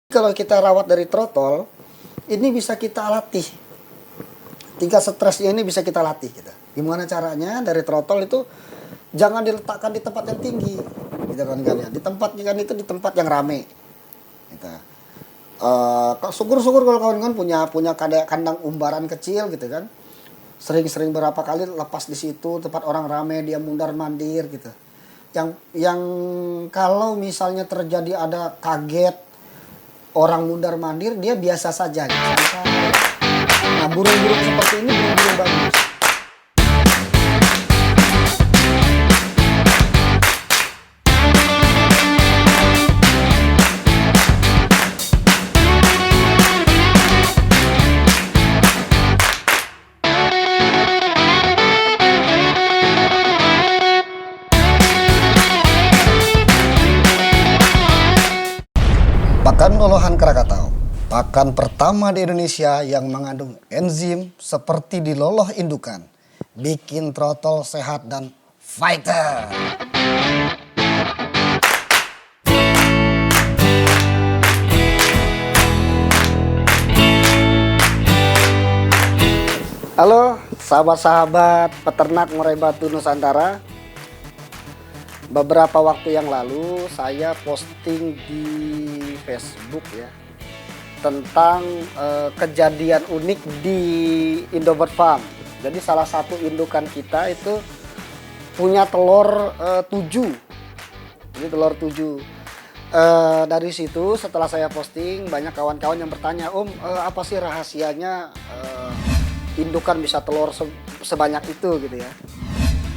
Kalau kita rawat dari trotol, ini bisa kita latih. Tingkat stresnya ini bisa kita latih gitu. Gimana caranya? Dari trotol itu jangan diletakkan di tempat yang tinggi, gitu kan ya. Di tempatnya kan itu di tempat yang rame. Gitu. Syukur-syukur kalau kawan-kawan punya kandang umbaran kecil gitu kan. Sering-sering berapa kali lepas di situ tempat orang rame dia mundar mandir gitu. Yang kalau misalnya terjadi ada kaget orang mundar mandir, dia biasa saja gitu. Nah, burung-burung seperti ini burung-burung bagus. Pakan lolohan Krakatau, pakan pertama di Indonesia yang mengandung enzim seperti di loloh indukan, bikin trotol sehat dan fighter. Halo sahabat-sahabat peternak murai batu Nusantara. Beberapa waktu yang lalu saya posting di Facebook ya tentang kejadian unik di Indobird Farm. Jadi salah satu indukan kita itu punya telur 7. Ini telur 7. Dari situ setelah saya posting banyak kawan-kawan yang bertanya, apa sih rahasianya indukan bisa telur sebanyak itu gitu ya.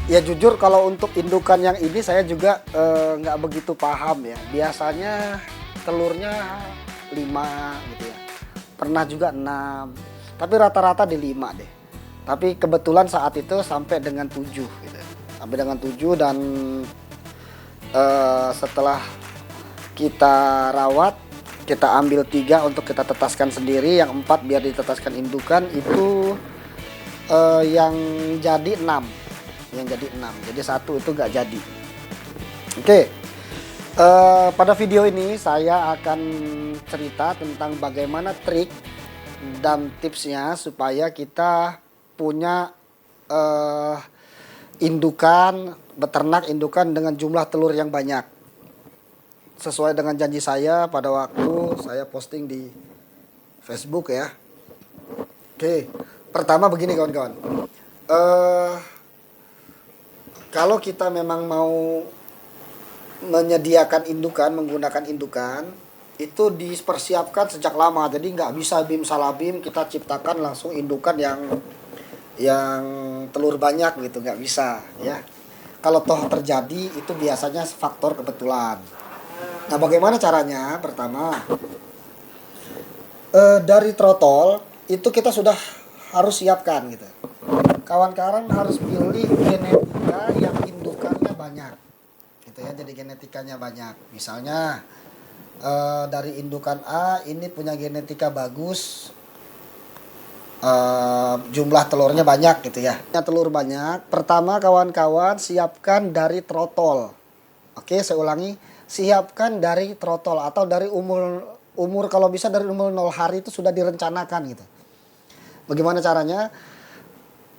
Ya jujur kalau untuk indukan yang ini saya juga nggak begitu paham ya. Biasanya telurnya 5 gitu ya. Pernah juga 6. Tapi rata-rata di 5 deh. Tapi kebetulan saat itu sampai dengan 7 gitu. Sampai dengan 7 dan setelah kita rawat, kita ambil 3 untuk kita tetaskan sendiri, yang 4 biar ditetaskan indukan itu yang jadi 6. Yang jadi 6, jadi 1 itu nggak jadi. Oke, pada video ini saya akan cerita tentang bagaimana trik dan tipsnya supaya kita punya beternak indukan dengan jumlah telur yang banyak, sesuai dengan janji saya pada waktu saya posting di Facebook ya. Oke, pertama begini kawan-kawan, kalau kita memang mau menyediakan indukan, menggunakan indukan, itu dipersiapkan sejak lama. Jadi nggak bisa bim salah bim kita ciptakan langsung indukan yang telur banyak gitu, nggak bisa ya. Kalau toh terjadi itu biasanya faktor kebetulan. Nah, bagaimana caranya? Pertama, dari trotol itu kita sudah harus siapkan gitu. Kawan-kawan harus pilih genetika yang indukannya banyak gitu ya. Jadi genetikanya banyak. Misalnya dari indukan A ini punya genetika bagus, jumlah telurnya banyak gitu ya. Telur banyak. Pertama kawan-kawan siapkan dari trotol. Oke, saya ulangi, siapkan dari trotol atau dari umur kalau bisa dari umur 0 hari itu sudah direncanakan gitu. Bagaimana caranya?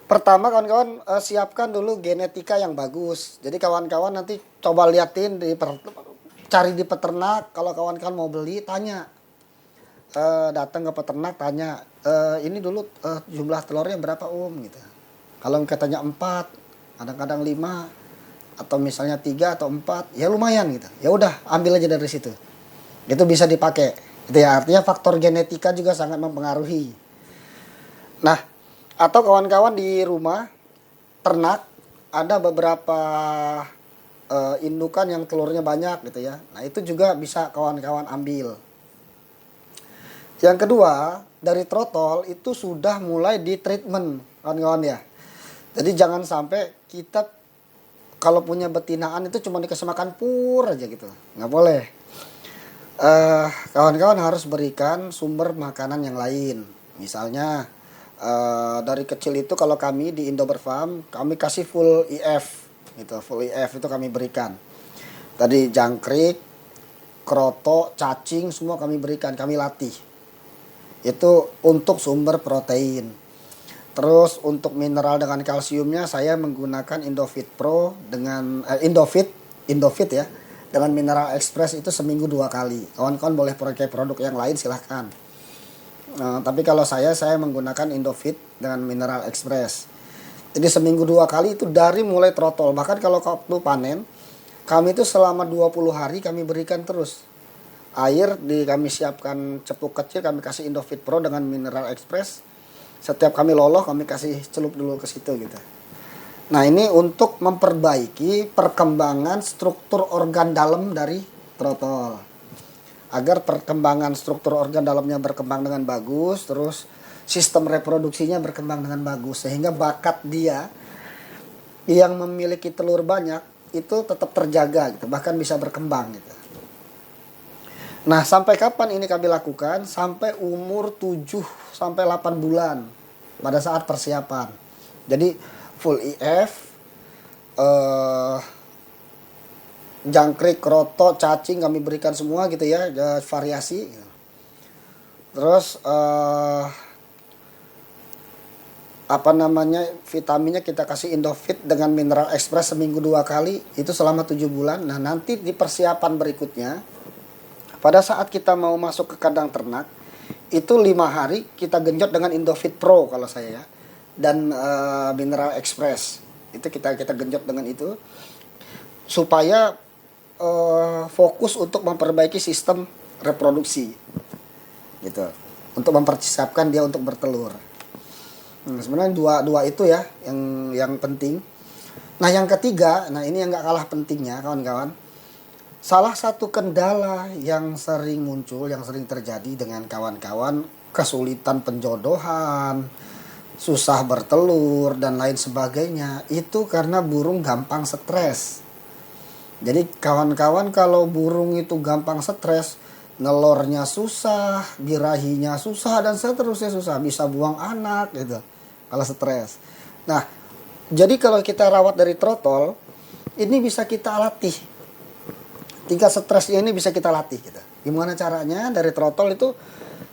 Pertama kawan-kawan siapkan dulu genetika yang bagus. Jadi kawan-kawan nanti coba liatin cari di peternak. Kalau kawan-kawan mau beli tanya, datang ke peternak tanya, ini dulu jumlah telurnya berapa gitu. Kalau katanya 4, kadang-kadang 5, atau misalnya 3 atau 4, ya lumayan gitu. Ya udah ambil aja dari situ. Itu bisa dipakai. Itu ya, artinya faktor genetika juga sangat mempengaruhi. Nah, atau kawan-kawan di rumah ternak ada beberapa indukan yang telurnya banyak gitu ya. Nah, itu juga bisa kawan-kawan ambil. Yang kedua, dari trotol itu sudah mulai di treatment kawan-kawan ya. Jadi jangan sampai kita kalau punya betinaan itu cuma dikasih makan pur aja gitu. Nggak boleh. Kawan-kawan harus berikan sumber makanan yang lain. Misalnya dari kecil itu kalau kami di Indobird Farm kami kasih full IF gitu, full IF itu kami berikan. Tadi jangkrik, kroto, cacing, semua kami berikan, kami latih. Itu untuk sumber protein. Terus untuk mineral dengan kalsiumnya saya menggunakan Indofit Pro dengan Indofit ya. Dengan Mineral Express itu seminggu 2 kali. Kawan-kawan boleh pakai produk yang lain silahkan. Tapi kalau saya menggunakan Indofit dengan Mineral Express. Jadi seminggu 2 kali itu dari mulai trotol. Bahkan kalau waktu panen, kami itu selama 20 hari kami berikan terus. Air kami siapkan cepuk kecil, kami kasih Indofit Pro dengan Mineral Express. Setiap kami loloh kami kasih celup dulu ke situ gitu. Nah ini untuk memperbaiki perkembangan struktur organ dalam dari trotol. Agar perkembangan struktur organ dalamnya berkembang dengan bagus. Terus sistem reproduksinya berkembang dengan bagus. Sehingga bakat dia yang memiliki telur banyak itu tetap terjaga gitu. Bahkan bisa berkembang gitu. Nah sampai kapan ini kami lakukan? Sampai umur 7-8 bulan. Pada saat persiapan. Jadi full IF, jangkrik, kroto, cacing kami berikan semua gitu ya, variasi. Terus vitaminnya kita kasih Indofit dengan Mineral Express seminggu 2 kali, itu selama 7 bulan. Nah nanti di persiapan berikutnya, pada saat kita mau masuk ke kandang ternak, itu 5 hari kita genjot dengan Indofit Pro kalau saya ya. Dan Mineral Express itu kita genjot dengan itu supaya fokus untuk memperbaiki sistem reproduksi gitu, untuk mempersiapkan dia untuk bertelur. Sebenarnya dua itu ya yang penting. Nah yang ketiga, nah ini yang nggak kalah pentingnya kawan-kawan, salah satu kendala yang sering muncul, yang sering terjadi dengan kawan-kawan, kesulitan penjodohan, susah bertelur dan lain sebagainya, itu karena burung gampang stres. Jadi kawan-kawan kalau burung itu gampang stres, nelornya susah, birahinya susah dan seterusnya susah, bisa buang anak gitu kalau stres. Nah, jadi kalau kita rawat dari trotol, ini bisa kita latih. Tingkat stresnya ini bisa kita latih gitu. Gimana caranya? Dari trotol itu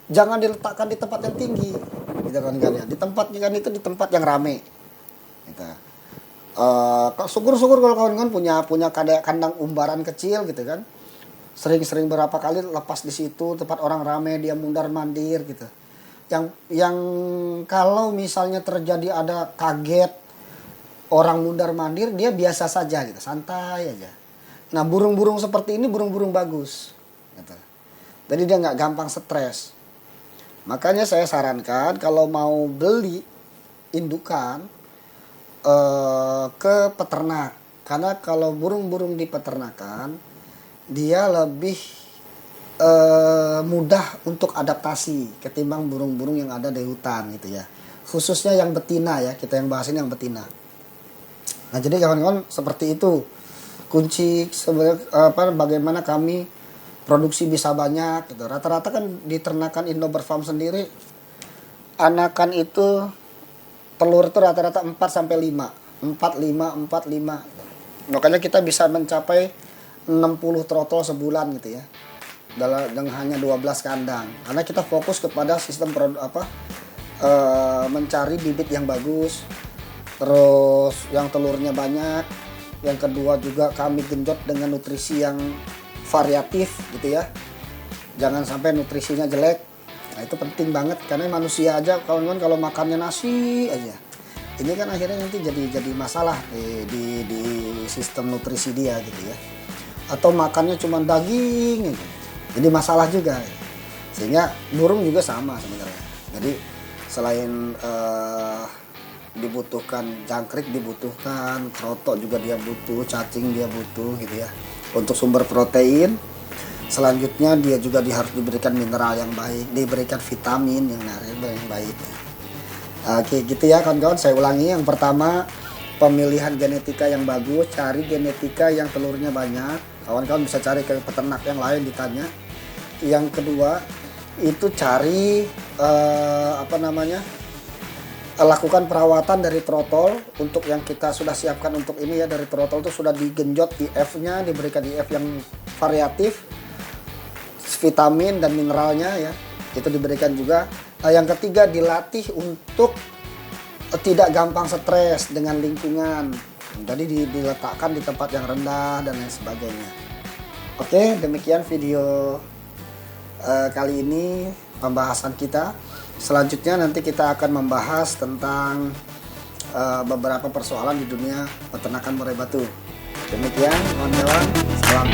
jangan diletakkan di tempat yang tinggi. Gitu kan ya. Di tempat yang rame. Gitu. Syukur-syukur kalau kawan-kawan punya kandang umbaran kecil gitu kan. Sering-sering berapa kali lepas di situ, tempat orang rame, dia mundar-mandir gitu. Yang kalau misalnya terjadi ada kaget orang mundar-mandir, dia biasa saja gitu, santai aja. Nah, burung-burung seperti ini burung-burung bagus gitu. Jadi dia nggak gampang stres. Makanya saya sarankan kalau mau beli indukan ke peternak. Karena kalau burung-burung di peternakan, dia lebih mudah untuk adaptasi ketimbang burung-burung yang ada di hutan gitu ya. Khususnya yang betina ya, kita yang bahas ini yang betina. Nah jadi kawan-kawan seperti itu. Kunci bagaimana kami produksi bisa banyak gitu. Rata-rata kan di ternakan Indober Farm sendiri anakan itu telur itu rata-rata 4 sampai 5. 4 5. Makanya kita bisa mencapai 60 trotol sebulan gitu ya. Dengan hanya 12 kandang. Karena kita fokus kepada sistem mencari bibit yang bagus. Terus yang telurnya banyak. Yang kedua juga kami genjot dengan nutrisi yang variatif gitu ya. Jangan sampai nutrisinya jelek. Nah itu penting banget karena manusia aja kawan-kawan kalau makannya nasi aja. Ini kan akhirnya nanti jadi masalah di sistem nutrisi dia gitu ya. Atau makannya cuma daging gitu. Jadi masalah juga. Sehingga burung juga sama sebenarnya. Jadi selain dibutuhkan jangkrik, dibutuhkan kroto juga dia butuh, cacing dia butuh gitu ya untuk sumber protein. Selanjutnya dia juga harus diberikan mineral yang baik, diberikan vitamin yang baik. Oke gitu ya kawan-kawan, saya ulangi. Yang pertama, pemilihan genetika yang bagus, cari genetika yang telurnya banyak. Kawan-kawan bisa cari ke peternak yang lain ditanya. Yang kedua itu cari lakukan perawatan dari trotol. Untuk yang kita sudah siapkan untuk ini ya, dari trotol itu sudah digenjot IF-nya, diberikan IF yang variatif. vitamin dan mineralnya ya, itu diberikan juga. Yang ketiga, dilatih untuk tidak gampang stres dengan lingkungan. Jadi diletakkan di tempat yang rendah dan lain sebagainya. Oke, demikian video kali ini pembahasan kita. Selanjutnya nanti kita akan membahas tentang beberapa persoalan di dunia peternakan murai batu. Demikian, salam.